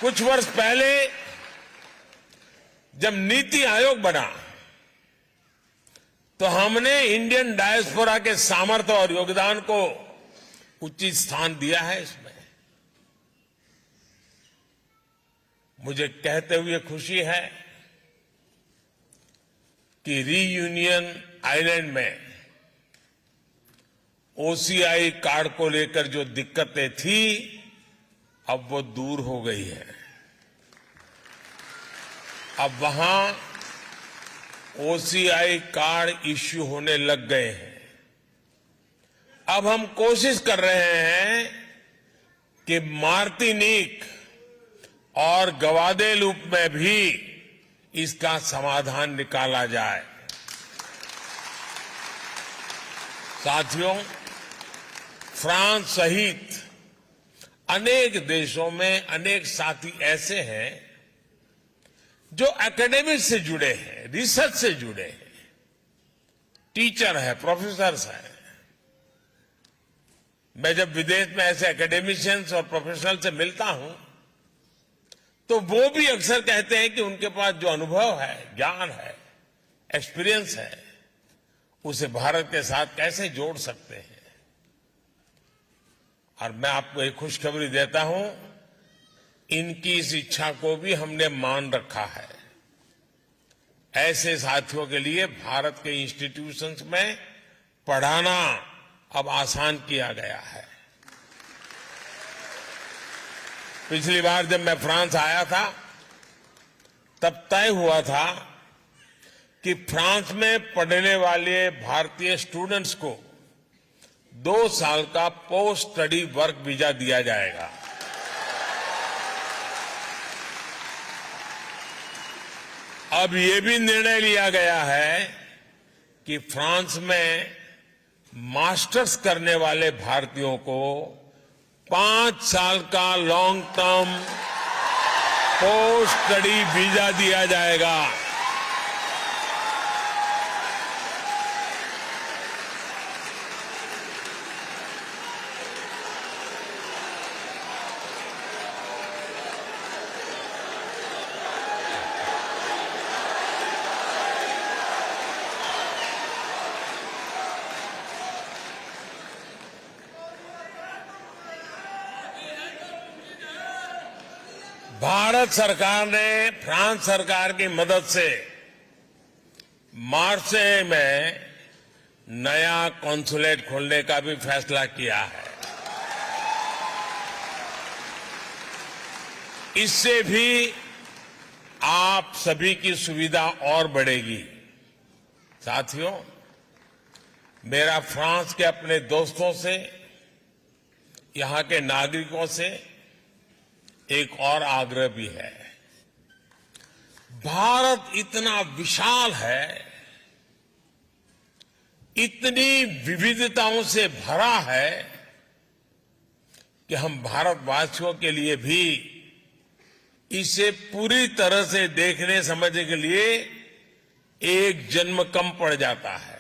कुछ वर्ष पहले जब नीति आयोग बना तो हमने इंडियन डायस्पोरा के सामर्थ्य और योगदान को उचित स्थान दिया है। इसमें मुझे कहते हुए खुशी है कि रीयूनियन आइलैंड में ओसीआई कार्ड को लेकर जो दिक्कतें थी अब वो दूर हो गई है। अब वहां ओसीआई कार्ड इश्यू होने लग गए हैं। अब हम कोशिश कर रहे हैं कि मार्टिनिक और ग्वादेलूप में भी इसका समाधान निकाला जाए। साथियों, फ्रांस सहित अनेक देशों में अनेक साथी ऐसे हैं जो एकेडमिक से जुड़े हैं, रिसर्च से जुड़े हैं, टीचर है, प्रोफेसर्स हैं। मैं जब विदेश में ऐसे एकेडमिशियंस और प्रोफेशनल से मिलता हूं तो वो भी अक्सर कहते हैं कि उनके पास जो अनुभव है, ज्ञान है, एक्सपीरियंस है, उसे भारत के साथ कैसे जोड़ सकते हैं। और मैं आपको एक खुशखबरी देता हूं, इनकी इस इच्छा को भी हमने मान रखा है। ऐसे साथियों के लिए भारत के इंस्टीट्यूशंस में पढ़ाना अब आसान किया गया है। पिछली बार जब मैं फ्रांस आया था तब तय हुआ था कि फ्रांस में पढ़ने वाले भारतीय स्टूडेंट्स को 2 साल का पोस्ट स्टडी वर्क वीजा दिया जाएगा। अब ये भी निर्णय लिया गया है कि फ्रांस में मास्टर्स करने वाले भारतीयों को 5 साल का long term post study visa दिया जाएगा। भारत सरकार ने फ्रांस सरकार की मदद से मार्से में नया कॉन्सुलेट खोलने का भी फैसला किया है। इससे भी आप सभी की सुविधा और बढ़ेगी। साथियों, मेरा फ्रांस के अपने दोस्तों से, यहां के नागरिकों से एक और आग्रह भी है। भारत इतना विशाल है, इतनी विविधताओं से भरा है कि हम भारतवासियों के लिए भी इसे पूरी तरह से देखने समझने के लिए एक जन्म कम पड़ जाता है।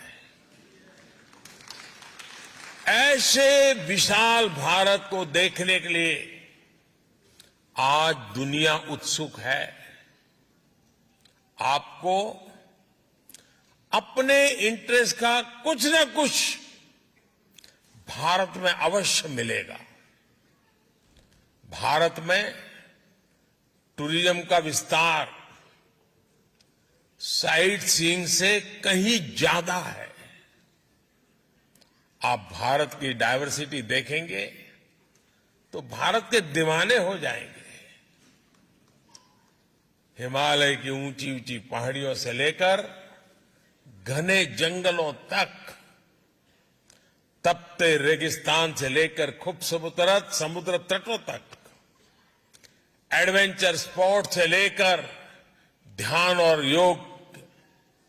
ऐसे विशाल भारत को देखने के लिए आज दुनिया उत्सुक है। आपको अपने इंटरेस्ट का कुछ न कुछ भारत में अवश्य मिलेगा। भारत में टूरिज्म का विस्तार साइट सीइंग से कहीं ज्यादा है। आप भारत की डायवर्सिटी देखेंगे तो भारत के दीवाने हो जाएंगे। हिमालय की ऊंची ऊंची पहाड़ियों से लेकर घने जंगलों तक, तपते रेगिस्तान से लेकर खूबसूरत समुद्र तटों तक, एडवेंचर स्पोर्ट से लेकर ध्यान और योग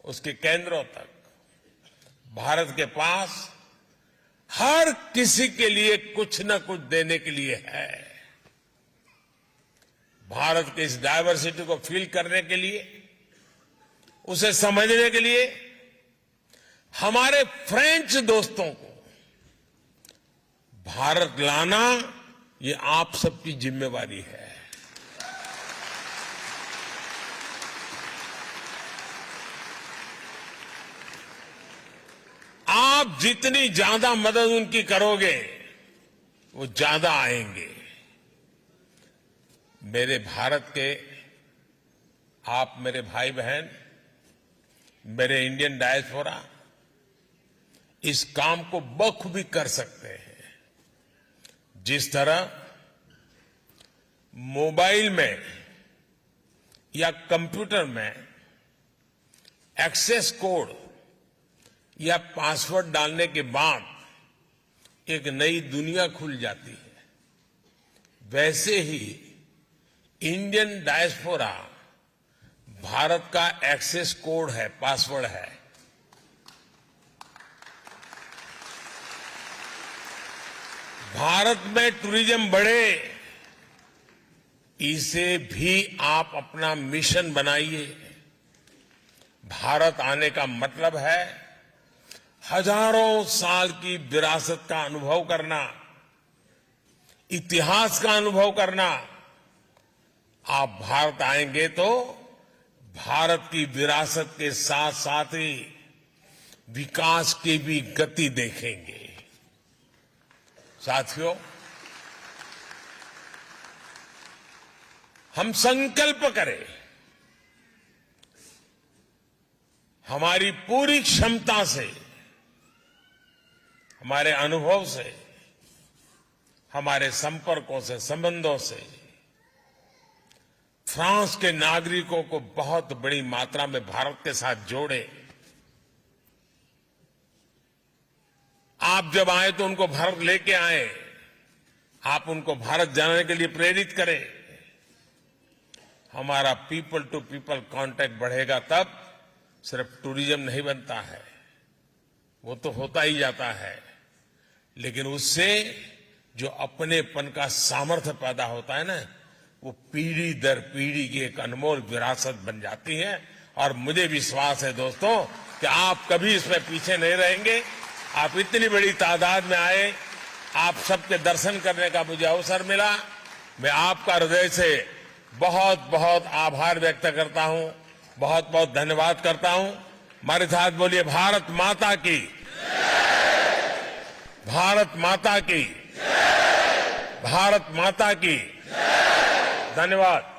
उसके केंद्रों तक, भारत के पास हर किसी के लिए कुछ न कुछ देने के लिए है। भारत की इस डायवर्सिटी को फील करने के लिए, उसे समझने के लिए हमारे फ्रेंच दोस्तों को भारत लाना ये आप सबकी जिम्मेवारी है। आप जितनी ज्यादा मदद उनकी करोगे वो ज्यादा आएंगे। मेरे भारत के आप मेरे भाई बहन, मेरे इंडियन डायस्पोरा इस काम को बखूबी कर सकते हैं। जिस तरह मोबाइल में या कंप्यूटर में एक्सेस कोड या पासवर्ड डालने के बाद एक नई दुनिया खुल जाती है, वैसे ही इंडियन डायस्पोरा भारत का एक्सेस कोड है, पासवर्ड है। भारत में टूरिज्म बढ़े, इसे भी आप अपना मिशन बनाइए। भारत आने का मतलब है हजारों साल की विरासत का अनुभव करना, इतिहास का अनुभव करना। आप भारत आएंगे तो भारत की विरासत के साथ साथ ही विकास की भी गति देखेंगे। साथियों, हम संकल्प करें, हमारी पूरी क्षमता से, हमारे अनुभव से, हमारे संपर्कों से, संबंधों से फ्रांस के नागरिकों को बहुत बड़ी मात्रा में भारत के साथ जोड़े। आप जब आए तो उनको भारत लेके आए, आप उनको भारत जाने के लिए प्रेरित करें। हमारा पीपल टू पीपल कांटेक्ट बढ़ेगा तब सिर्फ टूरिज्म नहीं बनता है, वो तो होता ही जाता है, लेकिन उससे जो अपनेपन का सामर्थ्य पैदा होता है ना, वो पीढ़ी दर पीढ़ी की एक अनमोल विरासत बन जाती है। और मुझे विश्वास है दोस्तों कि आप कभी इसमें पीछे नहीं रहेंगे। आप इतनी बड़ी तादाद में आए, आप सबके दर्शन करने का मुझे अवसर मिला। मैं आपका हृदय से बहुत बहुत आभार व्यक्त करता हूं, बहुत बहुत धन्यवाद करता हूं। हमारे साथ बोलिए भारत माता की, भारत माता की, भारत माता की। धन्यवाद।